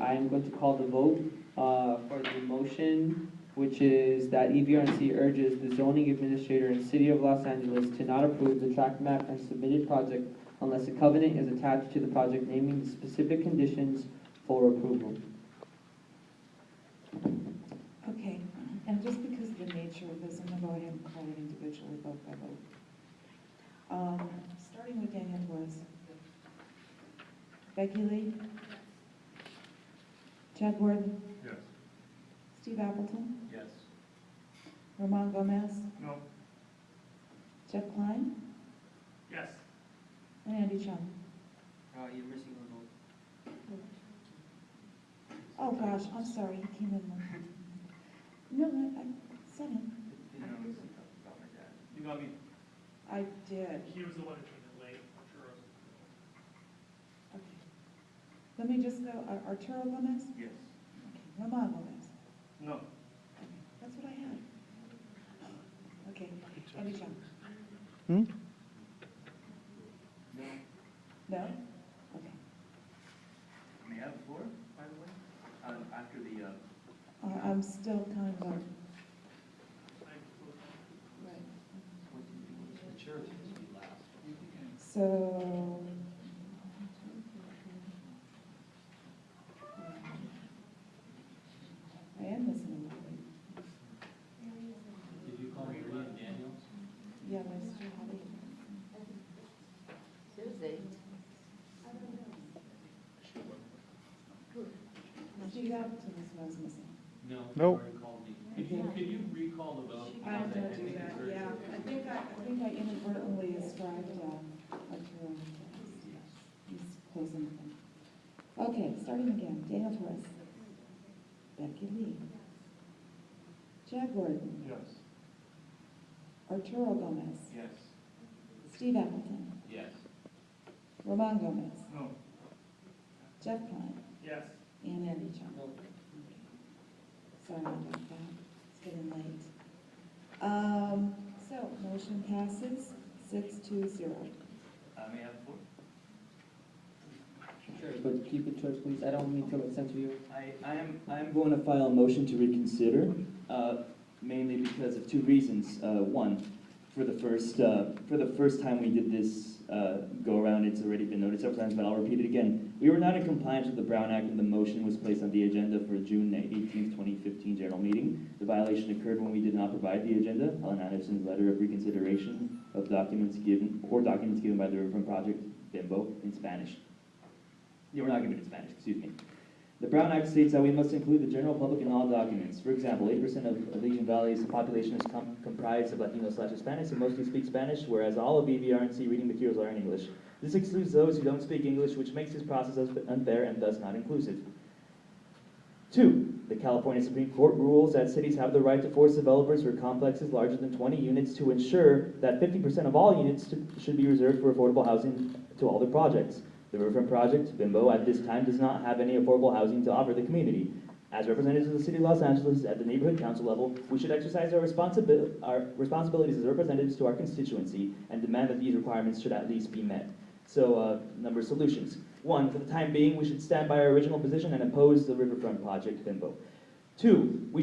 I am going to call the vote for the motion, which is that EVRNC urges the zoning administrator in the City of Los Angeles to not approve the tract map and submitted project unless a covenant is attached to the project naming the specific conditions for approval. Okay, and just because of the nature of this, I'm going to go ahead and call it individually, vote by vote. Starting with Daniel Torres. Becky Lee? Chad Gordon? Yes. Steve Appleton? Yes. Ramon Gomez? No. Jeff Klein? Yes. And Andy Chung? You're missing one vote. Oh, gosh, I'm sorry, he came in. No, I said him. You got me. I did. He was the one that came in late. Sure. Okay. Let me just go, Arturo Gomez? Yes. Okay. Ramon Gomez? No. Okay, that's what I had. Okay, Andy Chung? Hmm? No. No? Okay. May I have the floor, by the way? After the, I'm still kind of, right. So, I am missing a little bit. Did you call me Marie and Daniel? Yeah, my sister Holly. Tuesday. Steve Appleton is what I was missing. No. Nope. You already called me. Could you recall the vote? I'm gonna do that, yeah. I think I inadvertently ascribed, Arturo. He's closing the thing. Okay, starting again. Daniel Torres. Becky Lee. Chad Gordon. Yes. Arturo Gomez. yes. Steve Appleton. Yes. Ramon Gomez. No. Jeff Klein. Yes. And Andy Chung. Sorry about that. It's getting late. So, motion passes 6-0. May I have the floor? Sure, but keep it short, please. I don't mean to censor you. I'm going to file a motion to reconsider, mainly because of two reasons. One, for the first time we did this go around, it's already been noted several times, but I'll repeat it again. We were not in compliance with the Brown Act when the motion was placed on the agenda for June 18th, 2015 general meeting. The violation occurred when we did not provide the agenda, Helen Anderson's letter of reconsideration of documents given by the Riverfront Project, BIMBO, in Spanish. They were not given in Spanish, excuse me. The Brown Act states that we must include the general public in all documents. For example, 8% of Legion Valley's population is comprised of Latinos/Hispanics who mostly speak Spanish, whereas all of EVRNC reading materials are in English. This excludes those who don't speak English, which makes this process unfair and thus not inclusive. 2, the California Supreme Court rules that cities have the right to force developers for complexes larger than 20 units to ensure that 50% of all units should be reserved for affordable housing to all their projects. The Riverfront Project, BIMBO, at this time does not have any affordable housing to offer the community. As representatives of the City of Los Angeles at the neighborhood council level, we should exercise our responsibilities as representatives to our constituency and demand that these requirements should at least be met. So, number of solutions. 1, for the time being, we should stand by our original position and oppose the Riverfront Project, BIMBO. 2, we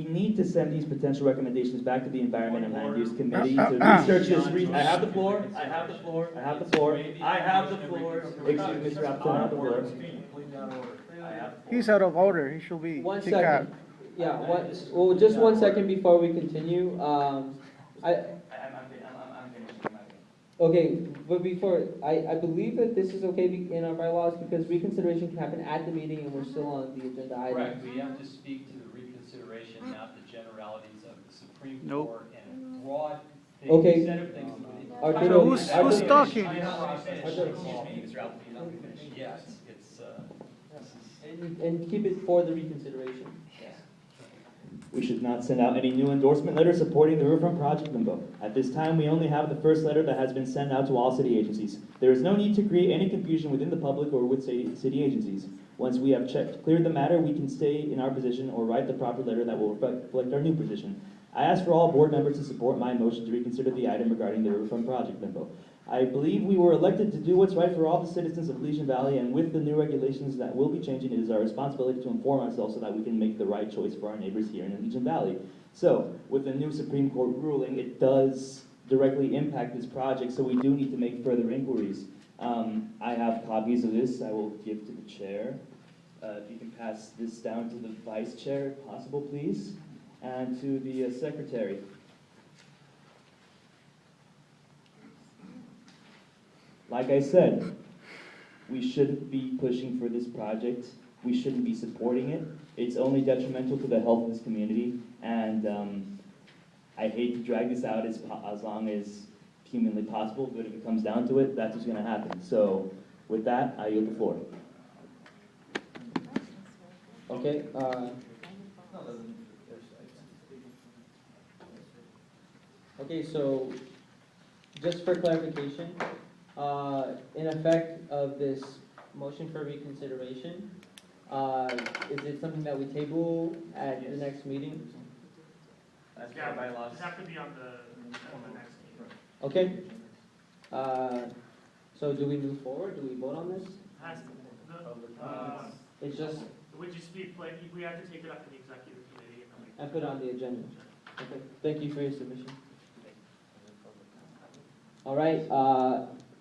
need to send these potential recommendations back to the Environment and Land Use Committee to research this. I have the floor. Excuse me, Mr. Appleton, I have the floor. He's out of order. He should be One kicked out. second. Yeah, well, just 1 second before we continue. I'm finished. Okay, but before, I believe that this is okay in our bylaws because reconsideration can happen at the meeting and we're still on the agenda item. Correct, we have to speak to the reconsideration, not the generalities of the Supreme Nope. Court and broad things, Okay. set of things. Arturo, Who's talking? Yes, it's, And keep it for the reconsideration. We should not send out any new endorsement letters supporting the Riverfront Project BIMBO. At this time, we only have the first letter that has been sent out to all city agencies. There is no need to create any confusion within the public or with city agencies. Once we have cleared the matter, we can stay in our position or write the proper letter that will reflect our new position. I ask for all board members to support my motion to reconsider the item regarding the Riverfront Project BIMBO. I believe we were elected to do what's right for all the citizens of Legion Valley, and with the new regulations that will be changing, it is our responsibility to inform ourselves so that we can make the right choice for our neighbors here in Legion Valley. So, with the new Supreme Court ruling, it does directly impact this project, so we do need to make further inquiries. I have copies of this I will give to the chair. If you can pass this down to the vice chair, if possible, please, and to the secretary. Like I said, we shouldn't be pushing for this project. We shouldn't be supporting it. It's only detrimental to the health of this community, and I hate to drag this out as long as humanly possible, but if it comes down to it, that's what's going to happen. So, with that, I yield the floor. Okay, okay, so just for clarification, in effect of this motion for reconsideration, is it something that we table at the next meeting? That's Yeah, our bylaws. It have to be on the next meeting. Okay. So do we move forward? Do we vote on this? Has to, It's just, it would just be, like, we have to take it up in the executive committee and then we. I put it on the agenda. Okay, thank you for your submission. All right,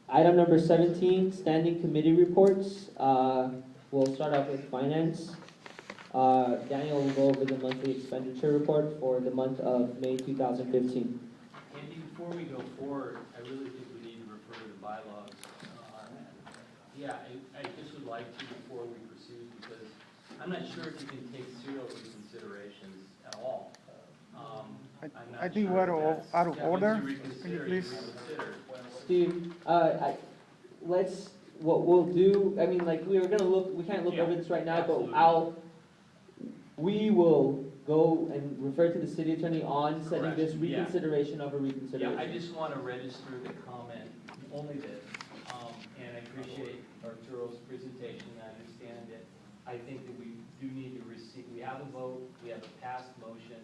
item number 17, standing committee reports. We'll start off with finance. Daniel will go over the monthly expenditure report for the month of May 2015. Andy, before we go forward, I really think we need to refer to the bylaws. Yeah, I just would like to before we proceed, because I'm not sure if you can take serial reconsiderations at all. I'm not I think sure we're if that's- out of yeah, order. once you Can you reconsider, please- reconsider. Steve, what we'll do, I mean, like, we can't look Yeah, over this right now, but absolutely. we will go and refer to the city attorney on setting Correct, this yeah. reconsideration of a Yeah, reconsideration. I just want to register the comment, only this, and I appreciate Arturo's presentation, I understand it. I think that we do need to receive, we have a vote, we have a passed motion.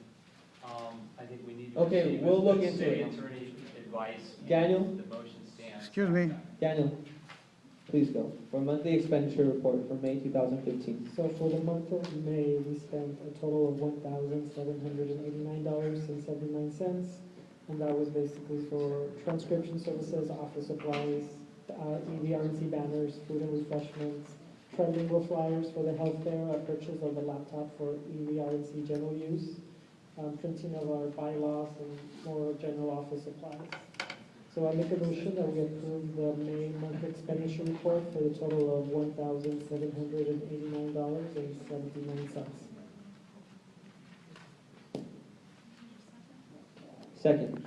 I think we need to Okay, receive we'll look the into city it. attorney advice. and Daniel? The motion stands. Excuse me. Daniel, please go, for monthly expenditure report for May 2015. So for the month of May, we spent a total of $1,789.79, and that was basically for transcription services, office supplies, EVRNC banners, food and refreshments, trilingual flyers for the healthcare, a purchase of a laptop for EVRNC general use, printing of our bylaws, and more general office supplies. So I make a motion that we approve the May monthly expenditure report for the total of $1,789.79. Second.